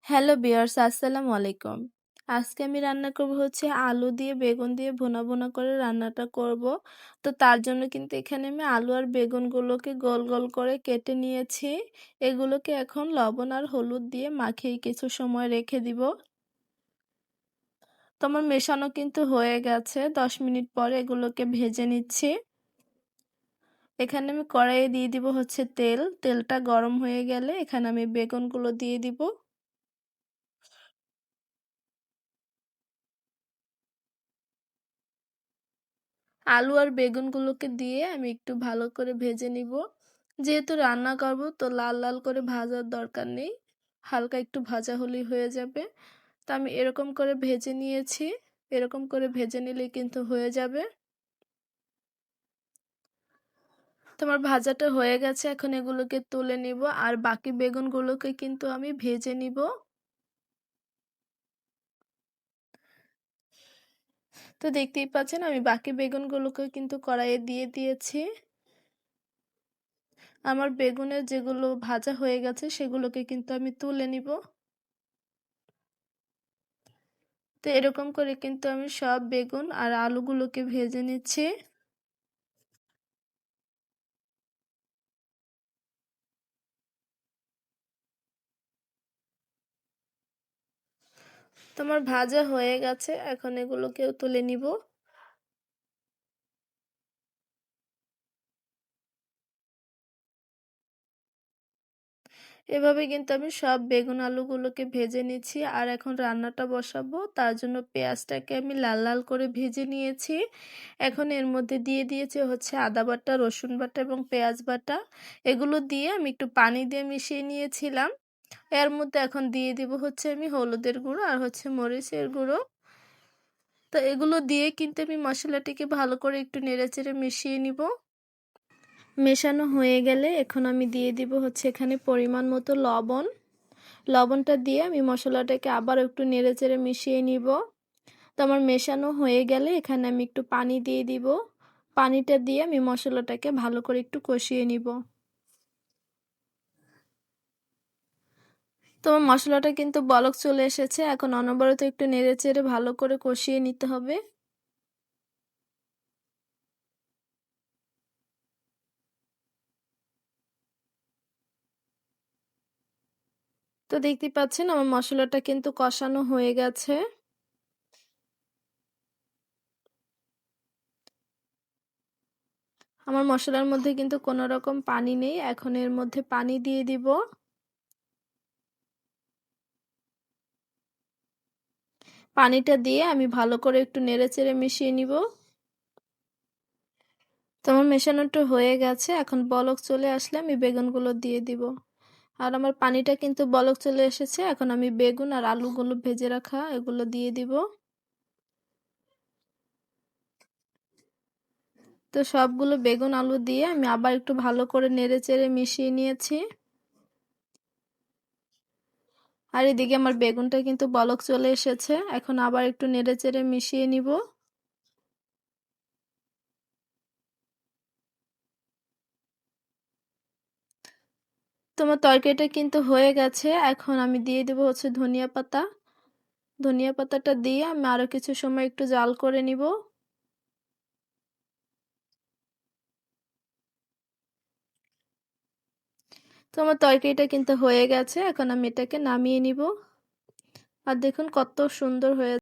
Hello viewers, আসসালামু আলাইকুম। আজকে আমি রান্না করব হচ্ছে আলু দিয়ে বেগুন দিয়ে ভুনা ভুনা করে রান্নাটা করব। তো তার জন্য কিন্তু এখানে আমি আলু আর বেগুনগুলোকে গোল গোল করে কেটে নিয়েছি। এগুলোকে এখন লবণ আর হলুদ দিয়ে মাখিয়ে কিছু সময় রেখে দিব। তো আমার মেশানো কিন্তু হয়ে গেছে। 10 মিনিট পরে এগুলোকে ভেজে নিচ্ছি। এখানে আমি কড়াইয়ে দিয়ে দিব হচ্ছে তেল। তেলটা গরম হয়ে গেলে এখানে আমি বেগুনগুলো দিয়ে দিব। আলু আর বেগুনগুলোকে দিয়ে আমি একটু ভালো করে ভেজে নিব। যেহেতু রান্না করব তো লাল লাল করে ভাজার দরকার নেই, হালকা একটু ভাজা হলেই হয়ে যাবে। তো আমি এরকম করে ভেজে নিয়েছি। এরকম করে ভেজে নিলে কিন্তু হয়ে যাবে। তোমার ভাজাটা হয়ে গেছে, এখন এগুলোকে তুলে নিব আর বাকি বেগুনগুলোকে কিন্তু আমি ভেজে নিব। তো দেখতেই পাচ্ছেন আমি বাকি বেগুনগুলোকে কিন্তু কড়াইয়ে দিয়ে দিয়েছি। আমার বেগুনের যেগুলো ভাজা হয়ে গেছে সেগুলোকে কিন্তু আমি তুলে নিব। তো এরকম করে কিন্তু আমি সব বেগুন আর আলুগুলোকে ভেজে নিচ্ছি। তোমার ভাজা হয়ে গেছে, এখন এগুলোকেও তুলে নিব। এভাবে কিন্তু আমি সব বেগুন আলুগুলোকে ভেজে নিচ্ছি আর এখন রান্নাটা বসাবো। তার জন্য পেঁয়াজটাকে আমি লাল লাল করে ভেজে নিয়েছি। এখন এর মধ্যে দিয়ে দিয়েছি হচ্ছে আদা বাটা, রসুন বাটা এবং পেঁয়াজ বাটা। এগুলো দিয়ে আমি একটু পানি দিয়ে মিশিয়ে নিয়েছিলাম। এর মধ্যে এখন দিয়ে দিব হচ্ছে আমি হলুদের গুঁড়ো আর হচ্ছে মরিচের গুঁড়ো। তো এগুলো দিয়ে কিন্তু আমি মশলাটিকে ভালো করে একটু নেড়েচেড়ে মিশিয়ে নিব। মেশানো হয়ে গেলে এখন আমি দিয়ে দিব হচ্ছে এখানে পরিমাণ মতো লবণ। লবণটা দিয়ে আমি মশলাটাকে আবার একটু নেড়েচেড়ে মিশিয়ে নিব। তো আমার মেশানো হয়ে গেলে এখানে আমি একটু পানি দিয়ে দিব। পানিটা দিয়ে আমি মশলাটাকে ভালো করে একটু কষিয়ে নিব। তো আমার মশলাটা কিন্তু বলক চলে এসেছে, এখন অনবরত একটু নেড়েচেড়ে ভালো করে কষিয়ে নিতে হবে। তো দেখতেই পাচ্ছেন আমার মশলাটা কিন্তু কষানো হয়ে গেছে। আমার মশলার মধ্যে কিন্তু কোনো রকম পানি নেই, এখন এর মধ্যে পানি দিয়ে দিব। পানিটা দিয়ে আমি ভালো করে একটু নেড়েচেড়ে মিশিয়ে নিব। তো আমার মেশানোটা হয়ে গেছে, এখন বলক চলে আসলে আমি বেগুনগুলো দিয়ে দিব। আর আমার পানিটা কিন্তু বলক চলে এসেছে, এখন আমি বেগুন আর আলুগুলো ভেজে রাখা এগুলো দিয়ে দিব। তো সবগুলো বেগুন আলু দিয়ে আমি আবার একটু ভালো করে নেড়েচেড়ে মিশিয়ে নিয়েছি। আর এদিকে আমার বেগুনটা কিন্তু বলক চলে এসেছে, এখন আবার একটু নেড়েচেড়ে মিশিয়ে নিব। তোমার তরকারিটা কিন্তু হয়ে গেছে, এখন আমি দিয়ে দেব হচ্ছে ধনিয়া পাতা। ধনিয়া পাতাটা দিয়ে আমি আরো কিছু সময় একটু জাল করে নিব। তো আমার তরকারিটা কিন্তু হয়ে গেছে, এখন আমি এটাকে নামিয়ে নিব। আর দেখুন কত সুন্দর হয়ে